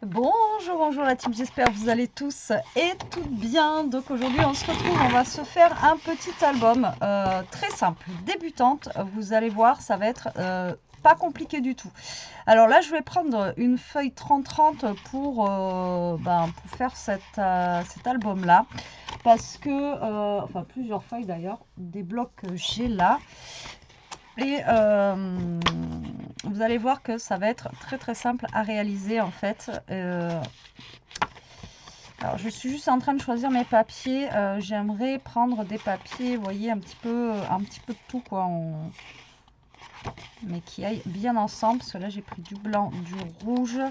Bonjour la team, j'espère que vous allez tous et toutes bien. Donc aujourd'hui on se retrouve, on va se faire un petit album très simple, débutante. Vous allez voir, ça va être pas compliqué du tout. Alors là je vais prendre une feuille 30-30 pour faire cet album là. Parce que, enfin plusieurs feuilles d'ailleurs, des blocs que j'ai là. Et vous allez voir que ça va être très simple à réaliser en fait. Alors je suis juste en train de choisir mes papiers. J'aimerais prendre des papiers, vous voyez, un petit peu de tout quoi, mais qui aillent bien ensemble. Parce que là j'ai pris du blanc, du rouge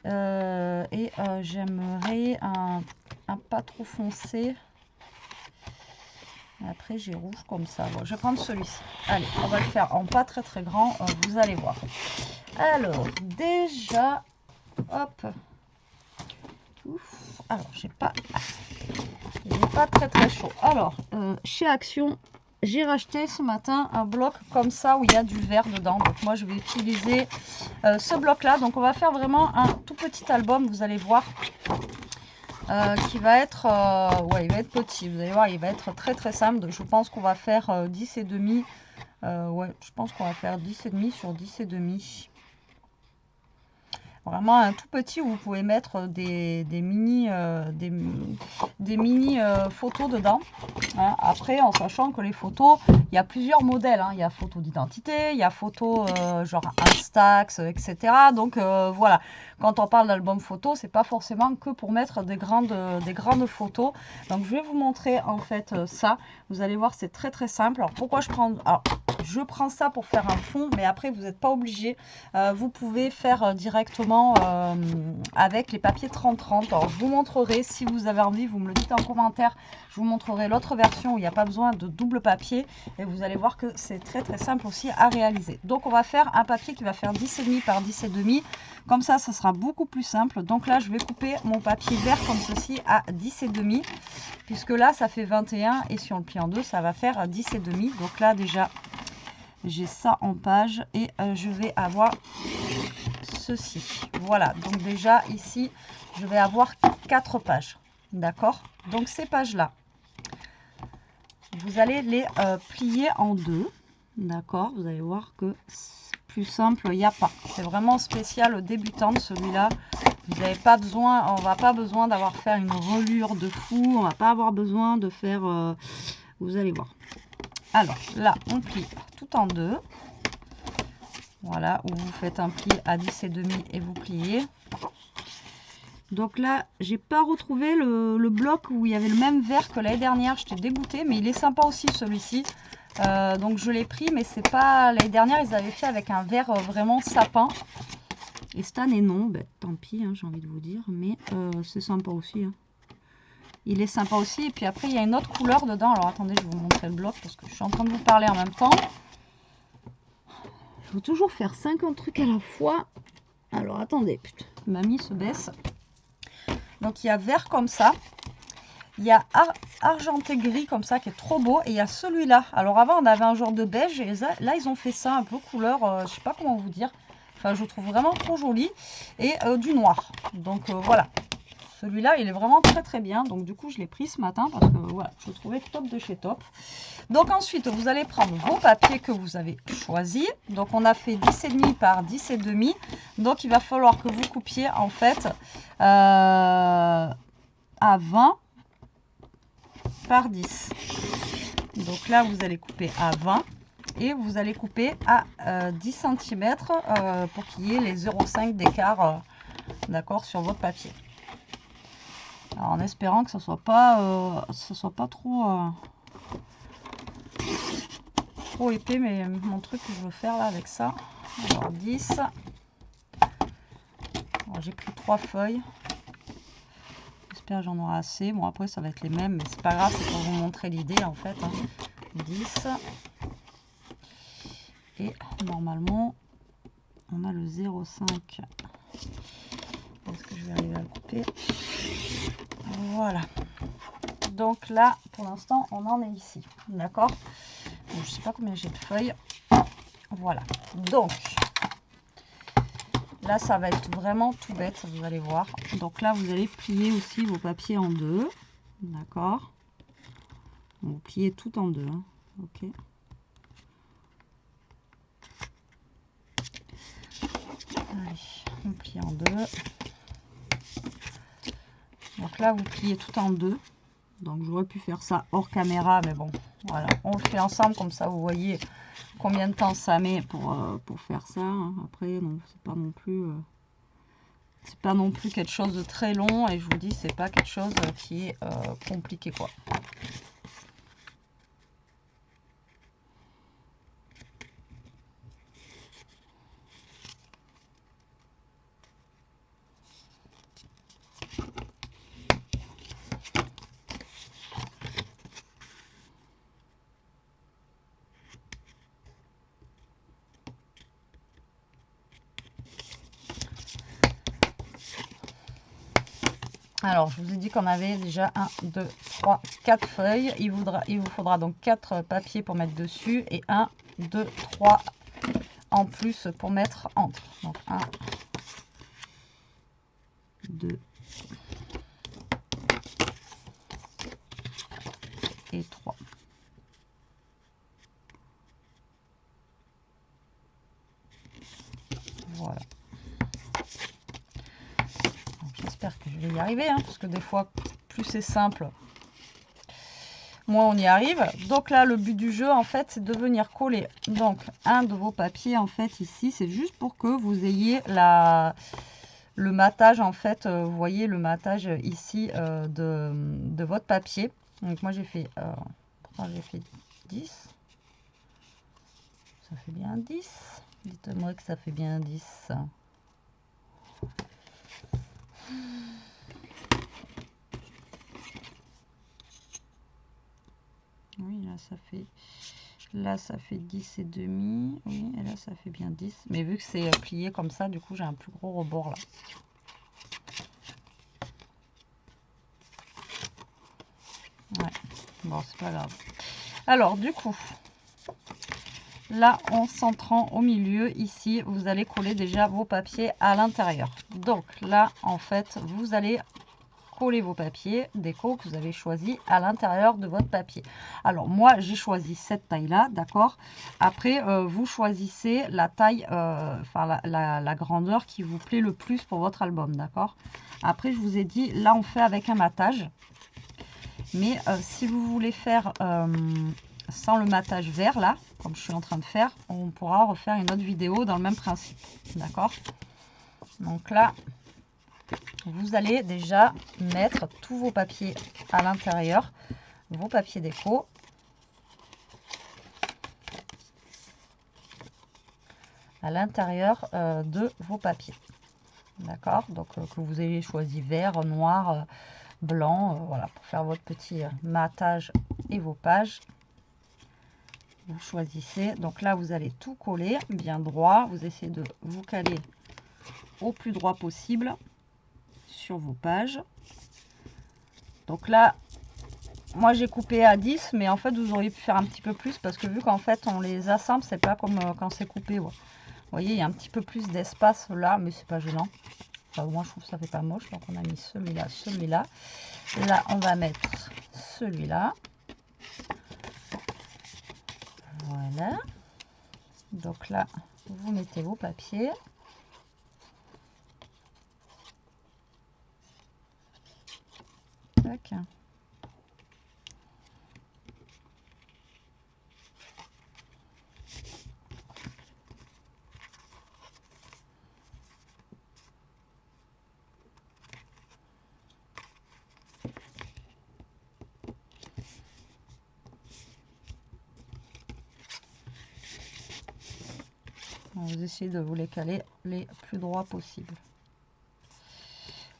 j'aimerais un pas trop foncé. Après j'ai rouge comme ça. Bon, je vais prendre celui-ci. Allez, on va le faire en pas très grand, vous allez voir. Alors déjà, hop. Ouf. Alors j'ai pas très chaud. Alors chez Action, j'ai racheté ce matin un bloc comme ça où il y a du verre dedans. Donc moi je vais utiliser ce bloc là. Donc on va faire vraiment un tout petit album, vous allez voir. Qui va être ouais, il va être petit, vous allez voir, il va être très simple. Je pense qu'on va faire 10 et demi. Ouais, je pense qu'on va faire 10 et demi sur 10 et demi. Vraiment un tout petit où vous pouvez mettre des mini photos dedans. Hein. Après, en sachant que les photos, il y a plusieurs modèles. Hein. Il y a photo d'identité, il y a photo genre Instax, etc. Donc voilà, quand on parle d'album photo, c'est pas forcément que pour mettre des grandes photos. Donc je vais vous montrer en fait ça. Vous allez voir, c'est très simple. Alors pourquoi je prends ça pour faire un fond, mais après vous n'êtes pas obligé. Vous pouvez faire directement avec les papiers 30-30. Alors je vous montrerai, si vous avez envie, vous me le dites en commentaire. Je vous montrerai l'autre version où il n'y a pas besoin de double papier. Et vous allez voir que c'est très simple aussi à réaliser. Donc on va faire un papier qui va faire 10,5 par 10,5. Comme ça sera beaucoup plus simple. Donc là, je vais couper mon papier vert comme ceci à 10,5. Puisque là, ça fait 21. Et si on le plie en deux, ça va faire 10,5. Donc là, déjà, j'ai ça en page et je vais avoir ceci. Voilà, donc déjà ici, je vais avoir 4 pages. D'accord? Donc ces pages-là, vous allez les plier en deux. D'accord? Vous allez voir que plus simple, il n'y a pas. C'est vraiment spécial débutante celui-là. Vous n'avez pas besoin, on va pas besoin d'avoir fait une reliure de fou. On va pas avoir besoin de faire... vous allez voir. Alors là, on plie tout en deux. Voilà, où vous faites un pli à 10,5 et vous pliez. Donc là, j'ai pas retrouvé le bloc où il y avait le même vert que l'année dernière. J'étais dégoûtée, mais il est sympa aussi celui-ci. Donc je l'ai pris, mais c'est pas... L'année dernière, ils avaient fait avec un vert vraiment sapin. Et cette année, non. Ben, tant pis, hein, j'ai envie de vous dire. Mais c'est sympa aussi. Hein. Il est sympa aussi. Et puis après, il y a une autre couleur dedans. Alors attendez, je vais vous montrer le bloc parce que je suis en train de vous parler en même temps. Il faut toujours faire 50 trucs à la fois. Alors attendez, putain, mamie se baisse. Donc il y a vert comme ça. Il y a argenté gris comme ça qui est trop beau. Et il y a celui-là. Alors avant on avait un genre de beige. Et là ils ont fait ça un peu couleur, je sais pas comment vous dire. Enfin je le trouve vraiment trop joli. Et du noir. Donc voilà. Celui-là, il est vraiment très bien. Donc, du coup, je l'ai pris ce matin parce que voilà, je le trouvais top de chez top. Donc, ensuite, vous allez prendre vos papiers que vous avez choisis. Donc, on a fait 10,5 par 10,5. Donc, il va falloir que vous coupiez en fait à 20 par 10. Donc, là, vous allez couper à 20. Et vous allez couper à 10 cm pour qu'il y ait les 0,5 d'écart d'accord, sur votre papier. Alors, en espérant que ce soit pas trop épais, mais mon truc que je veux faire là avec ça. Alors 10. J'ai pris 3 feuilles. J'espère que j'en aurai assez. Bon après ça va être les mêmes, mais c'est pas grave, c'est pour vous montrer l'idée en fait. Hein. 10. Et normalement on a le 0,5. Est-ce que je vais arriver à le couper? Voilà. Donc là, pour l'instant, on en est ici. D'accord? Je ne sais pas combien j'ai de feuilles. Voilà. Donc, Là, ça va être vraiment tout bête, vous allez voir. Donc là, vous allez plier aussi vos papiers en deux. D'accord. Vous pliez tout en deux. Hein. Ok. Allez, on plie en deux. Donc là, vous pliez tout en deux. Donc j'aurais pu faire ça hors caméra, mais bon, voilà. On le fait ensemble, comme ça, vous voyez combien de temps ça met pour faire ça. Hein. Après, non, c'est pas non plus... c'est pas non plus quelque chose de très long et je vous dis, c'est pas quelque chose qui est compliqué, quoi. Alors, je vous ai dit qu'on avait déjà 1, 2, 3, 4 feuilles. Il vous faudra donc 4 papiers pour mettre dessus et 1, 2, 3 en plus pour mettre entre. Donc 1, 2 et 3. Voilà. J'espère que je vais y arriver, hein, parce que des fois, plus c'est simple, moins on y arrive. Donc là, le but du jeu, en fait, c'est de venir coller donc un de vos papiers, en fait, ici. C'est juste pour que vous ayez le matage, en fait, vous voyez le matage ici de votre papier. Donc moi, j'ai fait, pourtant j'ai fait 10. Ça fait bien 10. Dites-moi que ça fait bien 10. Oui, là ça fait 10 et demi. Oui, et là ça fait bien 10. Mais vu que c'est plié comme ça, du coup j'ai un plus gros rebord là. Ouais, bon c'est pas grave. Alors du coup, là en centrant au milieu, ici, vous allez coller déjà vos papiers à l'intérieur. Donc là, en fait, vous allez coller vos papiers déco que vous avez choisi à l'intérieur de votre papier. Alors moi j'ai choisi cette taille là, d'accord. Après vous choisissez la taille, enfin la grandeur qui vous plaît le plus pour votre album, d'accord. Après je vous ai dit là on fait avec un matage, mais si vous voulez faire sans le matage vert là, comme je suis en train de faire, on pourra refaire une autre vidéo dans le même principe, d'accord. Donc là vous allez déjà mettre tous vos papiers à l'intérieur, vos papiers déco. À l'intérieur de vos papiers. D'accord. Donc que vous ayez choisi vert, noir, blanc, voilà, pour faire votre petit matage et vos pages. Vous choisissez. Donc là, vous allez tout coller bien droit. Vous essayez de vous caler au plus droit possible sur vos pages. Donc là, moi j'ai coupé à 10, mais en fait vous auriez pu faire un petit peu plus parce que vu qu'en fait on les assemble, c'est pas comme quand c'est coupé. Ouais. Vous voyez, il y a un petit peu plus d'espace là, mais c'est pas gênant. Enfin, moi je trouve que ça fait pas moche. Donc on a mis celui-là, celui-là. Là on va mettre celui-là. Voilà. Donc là, vous mettez vos papiers. Tac. Vous essayez de vous les caler les plus droits possible.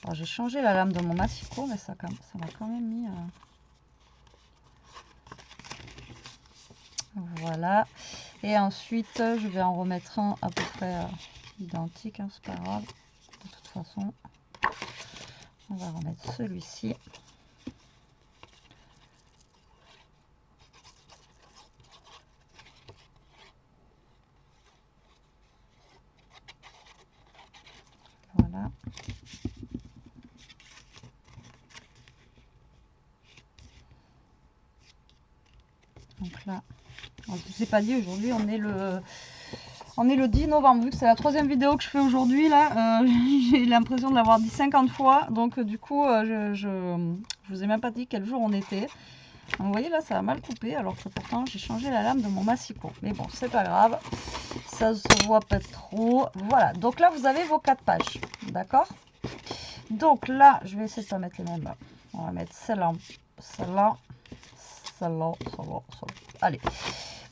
Alors j'ai changé la lame de mon massicot, mais ça m'a quand même mis... Voilà. Et ensuite, je vais en remettre un à peu près identique, hein, c'est pas grave. De toute façon, on va remettre celui-ci. Je ne sais pas dit, aujourd'hui on est le 10 novembre, vu que c'est la 3e vidéo que je fais aujourd'hui, là, j'ai l'impression de l'avoir dit 50 fois, donc du coup, je vous ai même pas dit quel jour on était. Donc, vous voyez, là, ça a mal coupé, alors que pourtant, j'ai changé la lame de mon massicot. Mais bon, c'est pas grave, ça se voit pas trop. Voilà, donc là, vous avez vos 4 pages, d'accord? Donc là, je vais essayer de pas mettre les mêmes. On va mettre celle-là, celle-là, celle-là, celle-là, celle-là. Allez.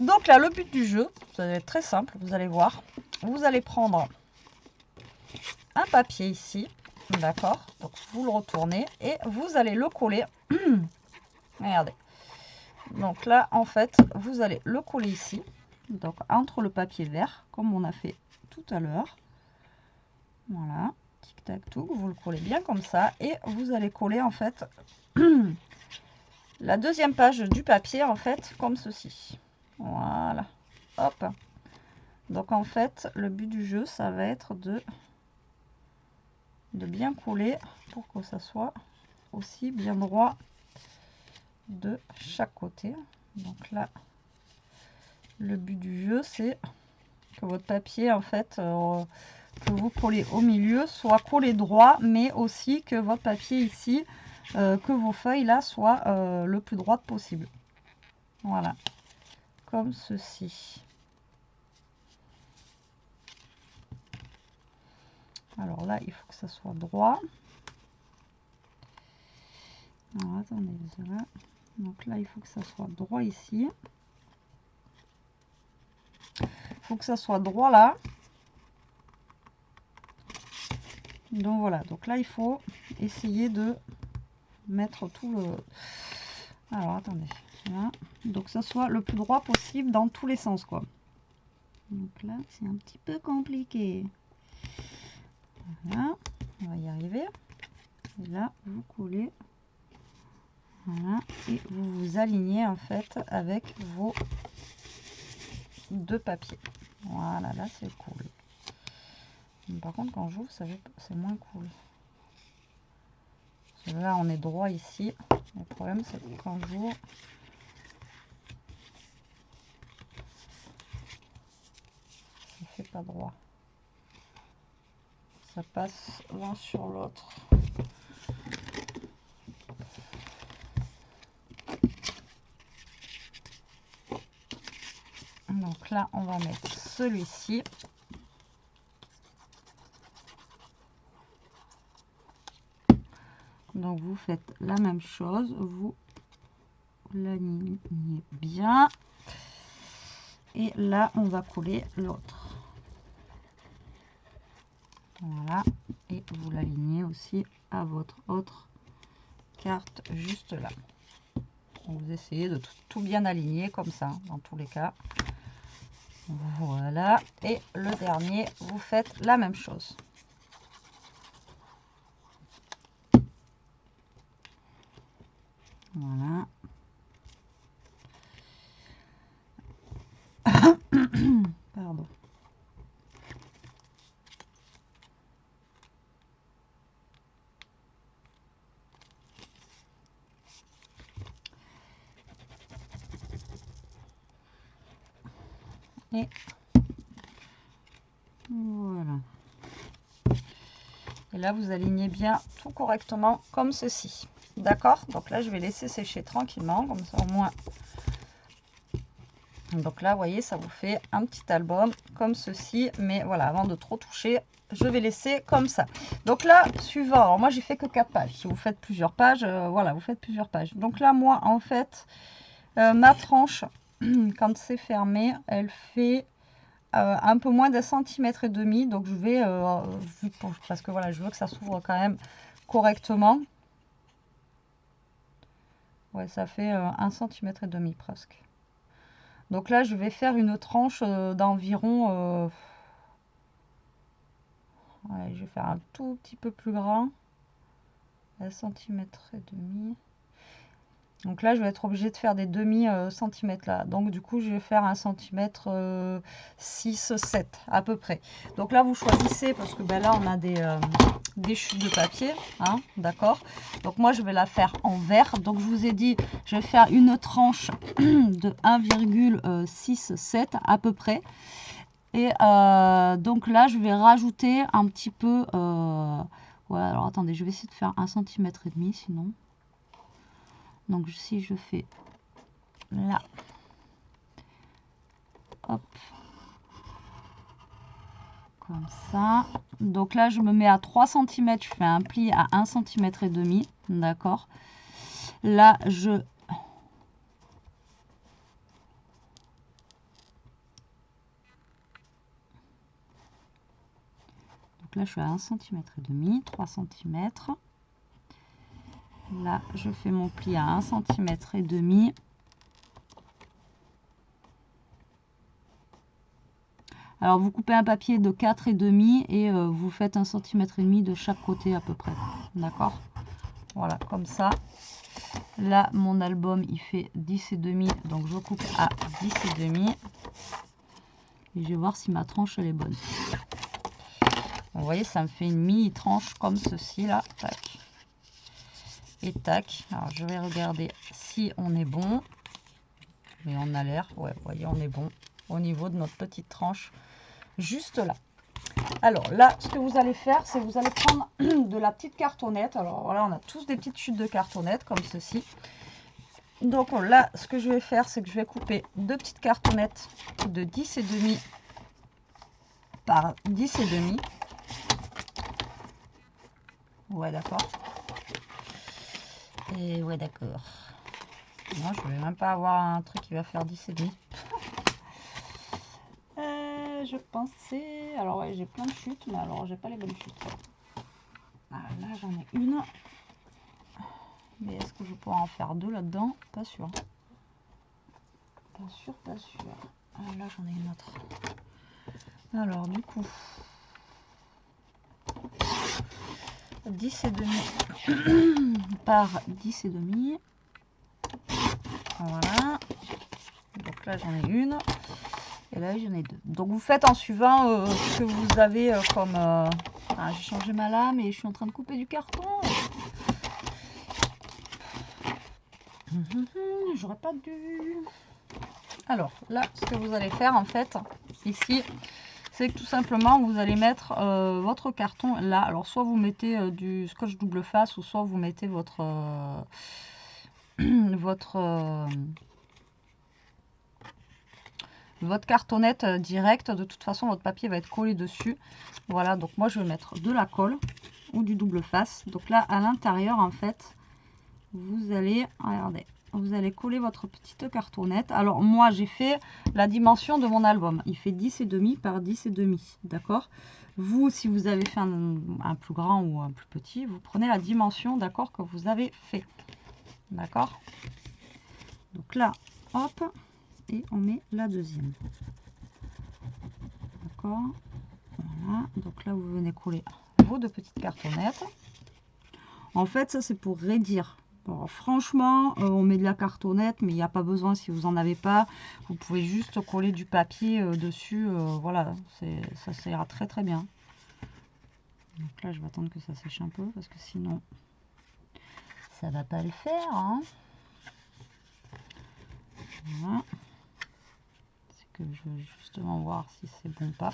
Donc là, le but du jeu, ça va être très simple, vous allez voir. Vous allez prendre un papier ici, d'accord? Donc vous le retournez et vous allez le coller. Regardez. Donc là, en fait, vous allez le coller ici, donc entre le papier vert, comme on a fait tout à l'heure. Voilà, tic tac tout, vous le collez bien comme ça et vous allez coller en fait la 2e page du papier en fait comme ceci. Voilà, hop. Donc en fait, le but du jeu, ça va être de bien coller pour que ça soit aussi bien droit de chaque côté. Donc là, le but du jeu, c'est que votre papier en fait que vous collez au milieu soit collé droit, mais aussi que votre papier ici, que vos feuilles là soient le plus droite possible. Voilà, comme ceci. Alors là, il faut que ça soit droit. Alors attendez, là. Donc là, il faut que ça soit droit ici. Il faut que ça soit droit là. Donc voilà, donc là, il faut essayer de mettre tout le... Alors attendez, là. Donc que ça soit le plus droit possible dans tous les sens, quoi. Donc là, c'est un petit peu compliqué. Voilà, on va y arriver. Et là, vous collez. Voilà, et vous vous alignez en fait avec vos 2 papiers. Voilà, là c'est cool. Mais par contre, quand j'ouvre, c'est moins cool. Parce que là, on est droit ici. Le problème, c'est que quand j'ouvre, ça fait pas droit. Ça passe l'un sur l'autre. Donc là, on va mettre celui-ci. Donc vous faites la même chose, vous l'alignez bien. Et là, on va coller l'autre. Voilà, et vous l'alignez aussi à votre autre carte juste là. Vous essayez de tout bien aligner comme ça, dans tous les cas. Voilà, et le dernier, vous faites la même chose. Voilà. Pardon. Et voilà. Et là, vous alignez bien tout correctement comme ceci. D'accord? Donc là, je vais laisser sécher tranquillement, comme ça au moins. Donc là, vous voyez, ça vous fait un petit album comme ceci. Mais voilà, avant de trop toucher, je vais laisser comme ça. Donc là, suivant, alors moi, j'ai fait que 4 pages. Si vous faites plusieurs pages, voilà, vous faites plusieurs pages. Donc là, moi, en fait, ma tranche, quand c'est fermé, elle fait un peu moins d'1,5 cm. Donc je vais, parce que voilà, je veux que ça s'ouvre quand même correctement. Ouais, ça fait 1,5 cm presque. Donc là, je vais faire une tranche d'environ... ouais, je vais faire un tout petit peu plus grand. 1,5 cm. Donc là, je vais être obligée de faire des demi centimètres là. Donc du coup, je vais faire 1 centimètre 6, 7 à peu près. Donc là, vous choisissez parce que ben, là, on a des chutes de papier, hein, d'accord. Donc moi, je vais la faire en vert. Donc je vous ai dit, je vais faire une tranche de 1,67 à peu près. Et donc là, je vais rajouter un petit peu... ouais, alors attendez, je vais essayer de faire 1,5 centimètre sinon. Donc si je fais là, hop, comme ça. Donc là, je me mets à 3 cm, je fais un pli à 1,5 cm, d'accord. Là, donc là, je suis à 1,5 cm, 3 cm. Là, je fais mon pli à 1,5 cm. Alors, vous coupez un papier de 4,5 et vous faites 1,5 cm de chaque côté à peu près. D'accord? Voilà, comme ça. Là, mon album, il fait 10,5. Donc, je coupe à 10,5. Et je vais voir si ma tranche, elle est bonne. Vous voyez, ça me fait une mini tranche comme ceci, là. Tac. Et tac. Alors, je vais regarder si on est bon. Et on a l'air. Ouais, vous voyez, on est bon au niveau de notre petite tranche. Juste là. Alors là, ce que vous allez faire, c'est vous allez prendre de la petite cartonnette. Alors voilà, on a tous des petites chutes de cartonnette comme ceci. Donc là, ce que je vais faire, c'est que je vais couper deux petites cartonnettes de 10,5 par 10,5. Ouais, d'accord. Et ouais, d'accord. Moi, je vais même pas avoir un truc qui va faire 10,5. Je pensais... Alors ouais, j'ai plein de chutes, mais alors j'ai pas les bonnes chutes. Ah, là, j'en ai une. Mais est-ce que je pourrais en faire deux là-dedans? Pas sûr. Pas sûr, pas sûr. Ah, là, j'en ai une autre. Alors, du coup, 10,5 par 10,5. Voilà. Donc là, j'en ai une. Et là, j'en ai deux. Donc, vous faites en suivant ce que vous avez comme... Ah, j'ai changé ma lame et je suis en train de couper du carton. J'aurais pas dû... Alors, là, ce que vous allez faire, en fait, ici, c'est que tout simplement, vous allez mettre votre carton là. Alors, soit vous mettez du scotch double face, ou soit vous mettez votre... votre cartonnette directe. De toute façon, votre papier va être collé dessus. Voilà, donc moi, je vais mettre de la colle ou du double face. Donc là, à l'intérieur, en fait, vous allez... Regardez. Vous allez coller votre petite cartonnette. Alors moi j'ai fait la dimension de mon album. Il fait 10,5 par 10,5. D'accord? Vous, si vous avez fait un plus grand ou un plus petit, vous prenez la dimension, d'accord, que vous avez fait. D'accord? Donc là, hop, et on met la deuxième. D'accord? Voilà. Donc là, vous venez coller vos deux petites cartonnettes. En fait, ça c'est pour raidir. Bon, franchement, on met de la cartonnette, mais il n'y a pas besoin si vous n'en avez pas. Vous pouvez juste coller du papier dessus. Voilà, ça ira très très bien. Donc là, je vais attendre que ça sèche un peu parce que sinon, ça va pas le faire. Hein. Voilà. C'est que je veux justement voir si c'est bon ou pas.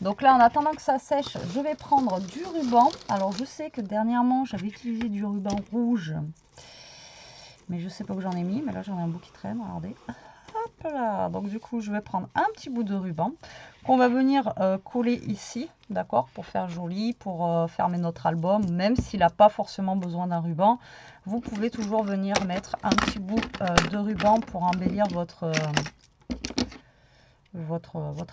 Donc là, en attendant que ça sèche, je vais prendre du ruban. Alors, je sais que dernièrement, j'avais utilisé du ruban rouge. Mais je sais pas où j'en ai mis, mais là j'en ai un bout qui traîne, regardez. Hop là. Donc du coup, je vais prendre un petit bout de ruban qu'on va venir coller ici, d'accord, pour faire joli, pour fermer notre album. Même s'il n'a pas forcément besoin d'un ruban, vous pouvez toujours venir mettre un petit bout de ruban pour embellir votre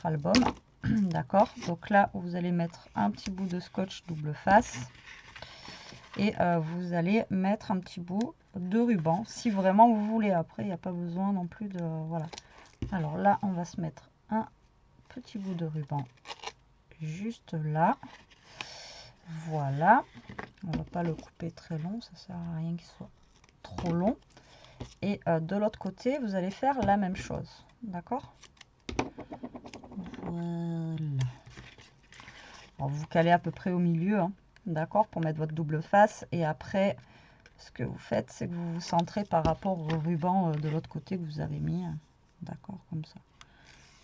album. D'accord. Donc là, vous allez mettre un petit bout de scotch double face. Et vous allez mettre un petit bout de ruban si vraiment vous voulez. Après, il n'y a pas besoin non plus de... Voilà. Alors là, on va se mettre un petit bout de ruban juste là. Voilà. On va pas le couper très long, ça sert à rien qu'il soit trop long. Et de l'autre côté, vous allez faire la même chose. D'accord? Voilà. Alors, vous calez à peu près au milieu, hein, d'accord, pour mettre votre double face. Et après, ce que vous faites, c'est que vous vous centrez par rapport au ruban de l'autre côté que vous avez mis. D'accord, comme ça.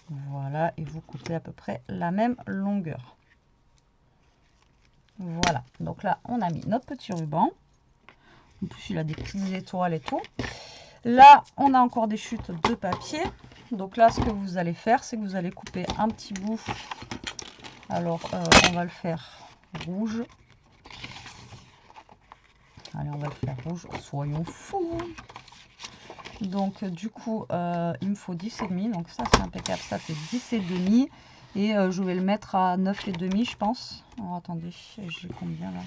Voilà, et vous coupez à peu près la même longueur. Voilà, donc là, on a mis notre petit ruban. En plus, il a des petites étoiles et tout. Là, on a encore des chutes de papier. Donc là, ce que vous allez faire, c'est que vous allez couper un petit bout. Alors, on va le faire rouge. Allez, on va le faire rouge. Soyons fous. Donc, du coup, il me faut 10,5. Donc, ça, c'est impeccable. Ça fait 10,5. Et je vais le mettre à 9,5, je pense. Alors, attendez, j'ai combien là?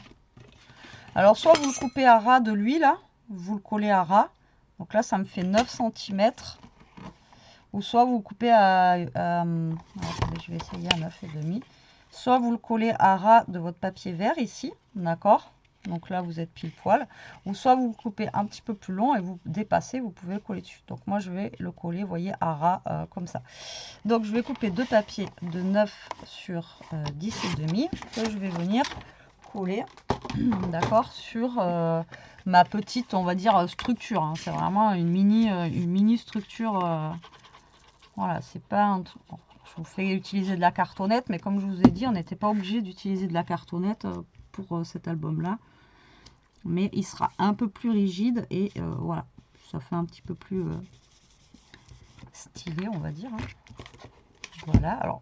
Alors, soit vous le coupez à ras de lui, là. Vous le collez à ras. Donc là, ça me fait 9 cm. Ou soit vous le coupez attendez, je vais essayer à 9,5. Soit vous le collez à ras de votre papier vert ici. D'accord? Donc là, vous êtes pile poil. Ou soit vous le coupez un petit peu plus long et vous dépassez, vous pouvez le coller dessus. Donc moi, je vais le coller, vous voyez, à ras comme ça. Donc je vais couper deux papiers de 9 sur 10,5 que je vais venir coller, d'accord, sur ma petite, on va dire, structure. Hein. C'est vraiment une mini structure. Voilà, c'est pas un truc. Bon, je vous fais utiliser de la cartonnette, mais comme je vous ai dit, on n'était pas obligé d'utiliser de la cartonnette pour cet album-là. Mais il sera un peu plus rigide et voilà, ça fait un petit peu plus stylé, on va dire. Hein. Voilà, alors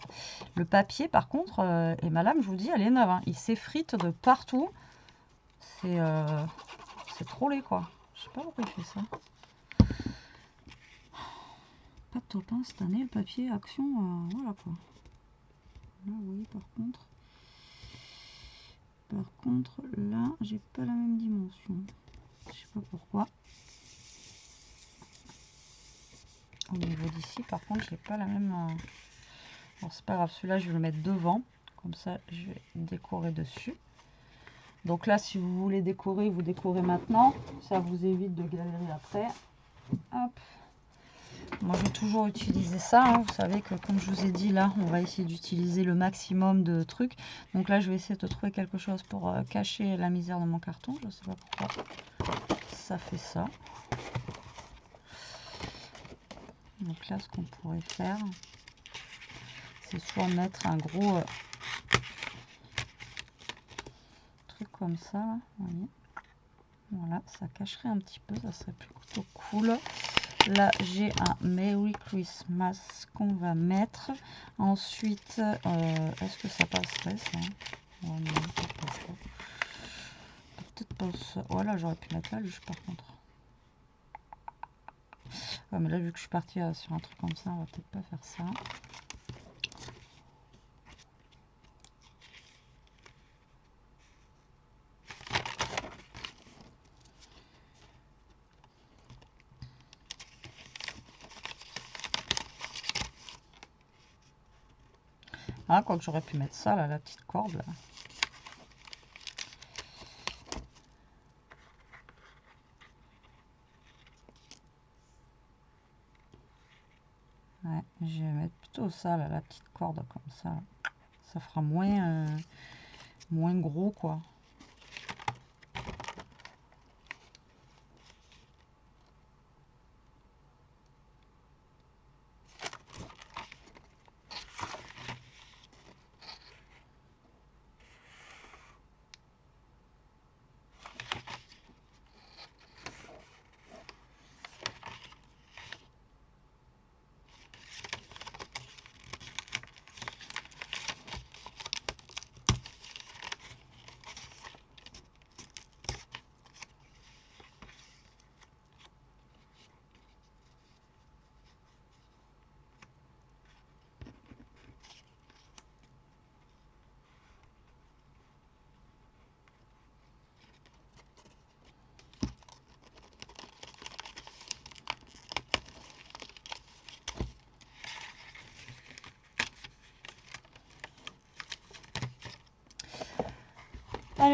le papier par contre, et ma lame, je vous dis, elle est neuve. Hein. Il s'effrite de partout. C'est trop laid quoi. Je sais pas pourquoi il fait ça. Pas top hein, cette année, le papier Action, voilà quoi. Là, vous voyez par contre, là, j'ai pas la même dimension. Je sais pas pourquoi. Au niveau d'ici, par contre, j'ai pas la même. Alors, c'est pas grave, celui-là, je vais le mettre devant. Comme ça, je vais décorer dessus. Donc là, si vous voulez décorer, vous décorez maintenant. Ça vous évite de galérer après. Hop. Moi, je vais toujours utiliser ça. Hein. Vous savez que, comme je vous ai dit, là, on va essayer d'utiliser le maximum de trucs. Donc là, je vais essayer de trouver quelque chose pour cacher la misère de mon carton. Je ne sais pas pourquoi ça fait ça. Donc là, ce qu'on pourrait faire, c'est soit mettre un gros truc comme ça. Là, vous voyez. Voilà, ça cacherait un petit peu. Ça serait plutôt cool. Là, j'ai un Merry Christmas qu'on va mettre. Ensuite, est-ce que ça passerait ça? Oh, non, peut-être pas ça. Voilà, j'aurais pu mettre la luche par contre. Ouais, mais là, vu que je suis partie sur un truc comme ça, on va peut-être pas faire ça. Ah, quoi que j'aurais pu mettre ça, là, la petite corde, là. Ouais, je vais mettre plutôt ça, là, la petite corde, comme ça. Ça fera moins gros, quoi.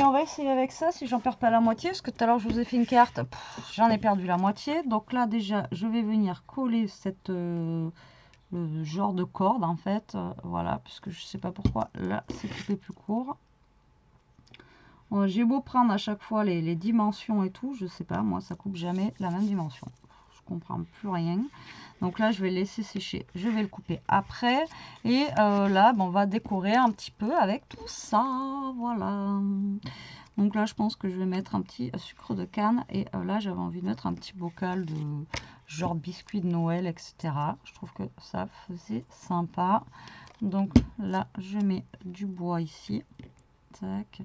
on va essayer avec ça, si j'en perds pas la moitié, parce que tout à l'heure je vous ai fait une carte, j'en ai perdu la moitié. Donc là déjà, je vais venir coller cette genre de corde en fait, voilà, parce que je sais pas pourquoi là c'est coupé plus court. J'ai beau prendre à chaque fois les dimensions et tout, je sais pas, moi ça coupe jamais la même dimension. Je comprends plus rien. Donc là je vais laisser sécher, je vais le couper après. Et là on va décorer un petit peu avec tout ça, voilà. Donc là je pense que je vais mettre un petit sucre de canne. Et là j'avais envie de mettre un petit bocal de genre biscuit de Noël, etc. Je trouve que ça faisait sympa. Donc là je mets du bois ici. Tac.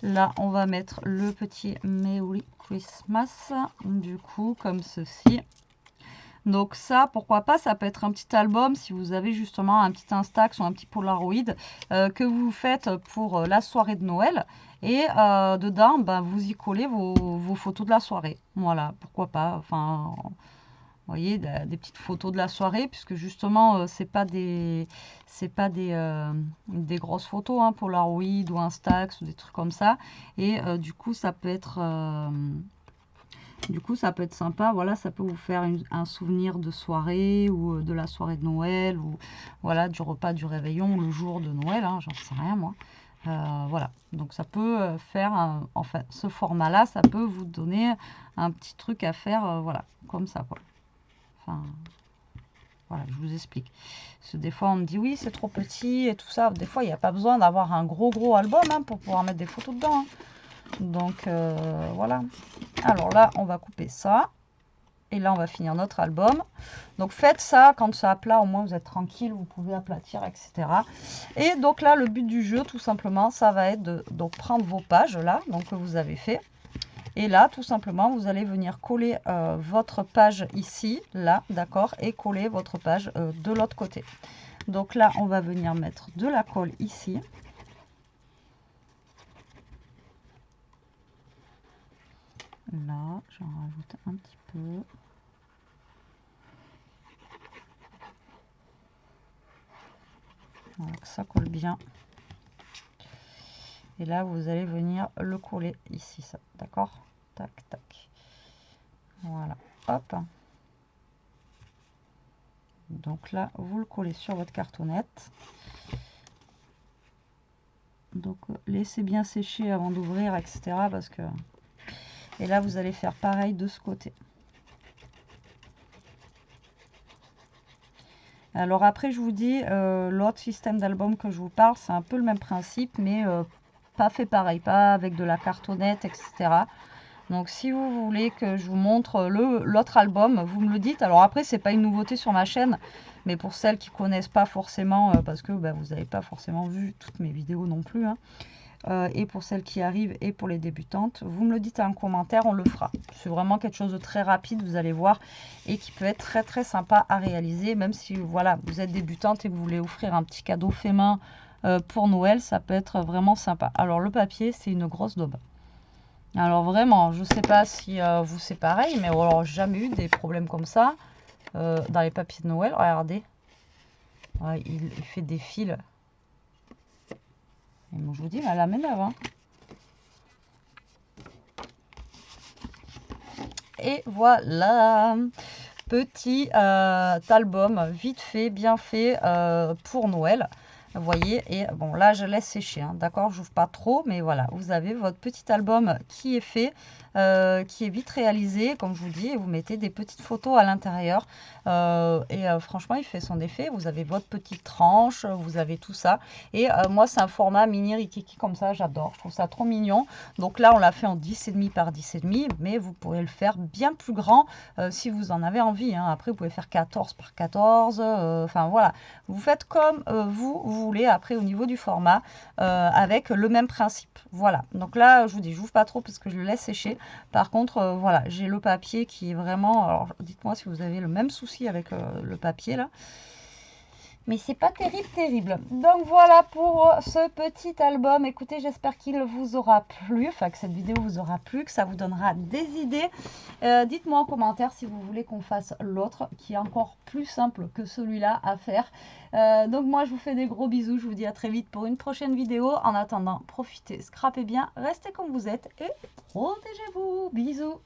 Là on va mettre le petit Merry Christmas, du coup comme ceci. Donc ça, pourquoi pas, ça peut être un petit album si vous avez justement un petit Instax ou un petit Polaroid que vous faites pour la soirée de Noël. Et dedans, ben, vous y collez vos photos de la soirée. Voilà, pourquoi pas. Enfin, vous voyez, des petites photos de la soirée, puisque justement, c'est pas des grosses photos, hein, Polaroid ou Instax ou des trucs comme ça. Et du coup, ça peut être... sympa, voilà, ça peut vous faire un souvenir de soirée ou de la soirée de Noël ou voilà, du repas du réveillon, le jour de Noël, hein, j'en sais rien moi. Voilà, donc ça peut faire, enfin ce format-là, ça peut vous donner un petit truc à faire, voilà, comme ça quoi. Enfin, voilà, je vous explique. Parce que des fois on me dit oui c'est trop petit et tout ça, des fois il n'y a pas besoin d'avoir un gros album hein, pour pouvoir mettre des photos dedans. Hein. Donc voilà. Alors là, on va couper ça. Et là, on va finir notre album. Donc faites ça quand c'est à plat, au moins vous êtes tranquille, vous pouvez aplatir, etc. Et donc là, le but du jeu, tout simplement, ça va être de donc, prendre vos pages là, donc que vous avez fait. Et là, tout simplement, vous allez venir coller votre page ici, là, d'accord, et coller votre page de l'autre côté. Donc là, on va venir mettre de la colle ici. Là, j'en rajoute un petit peu. Voilà, que ça colle bien. Et là, vous allez venir le coller ici, ça, d'accord? Tac, tac. Voilà, hop. Donc là, vous le collez sur votre cartonnette. Donc, laissez bien sécher avant d'ouvrir, etc. Parce que... Et là, vous allez faire pareil de ce côté. Alors après, je vous dis, l'autre système d'album que je vous parle, c'est un peu le même principe, mais pas fait pareil, pas avec de la cartonnette, etc. Donc si vous voulez que je vous montre l'autre album, vous me le dites. Alors après, c'est pas une nouveauté sur ma chaîne, mais pour celles qui connaissent pas forcément, parce que bah, vous n'avez pas forcément vu toutes mes vidéos non plus, hein. Et pour celles qui arrivent et pour les débutantes, vous me le dites en commentaire, on le fera. C'est vraiment quelque chose de très rapide, vous allez voir, et qui peut être très sympa à réaliser, même si voilà, vous êtes débutante et que vous voulez offrir un petit cadeau fait main pour Noël, ça peut être vraiment sympa. Alors le papier, c'est une grosse daube. Alors vraiment, je ne sais pas si vous c'est pareil, mais alors jamais eu des problèmes comme ça dans les papiers de Noël. Regardez, ouais, il fait des fils. Et moi je vous dis, mais la m'énerve. Hein. Et voilà, petit album vite fait, bien fait pour Noël. Vous voyez, et bon là je laisse sécher, hein, d'accord, j'ouvre pas trop, mais voilà, vous avez votre petit album qui est fait, qui est vite réalisé, comme je vous dis, et vous mettez des petites photos à l'intérieur, franchement il fait son effet, vous avez votre petite tranche, vous avez tout ça, et moi c'est un format mini rikiki comme ça, j'adore, je trouve ça trop mignon. Donc là on l'a fait en 10,5 par 10,5, mais vous pourrez le faire bien plus grand si vous en avez envie, hein. Après vous pouvez faire 14 par 14, enfin voilà, vous faites comme vous voulez après au niveau du format avec le même principe. Voilà, donc là je vous dis, j'ouvre pas trop parce que je le laisse sécher. Par contre voilà, j'ai le papier qui est vraiment, alors dites-moi si vous avez le même souci avec le papier là. Mais c'est pas terrible, terrible. Donc voilà pour ce petit album. Écoutez, j'espère qu'il vous aura plu, enfin que cette vidéo vous aura plu, que ça vous donnera des idées. Dites-moi en commentaire si vous voulez qu'on fasse l'autre, qui est encore plus simple que celui-là à faire. Donc moi, je vous fais des gros bisous. Je vous dis à très vite pour une prochaine vidéo. En attendant, profitez, scrapez bien, restez comme vous êtes et protégez-vous. Bisous.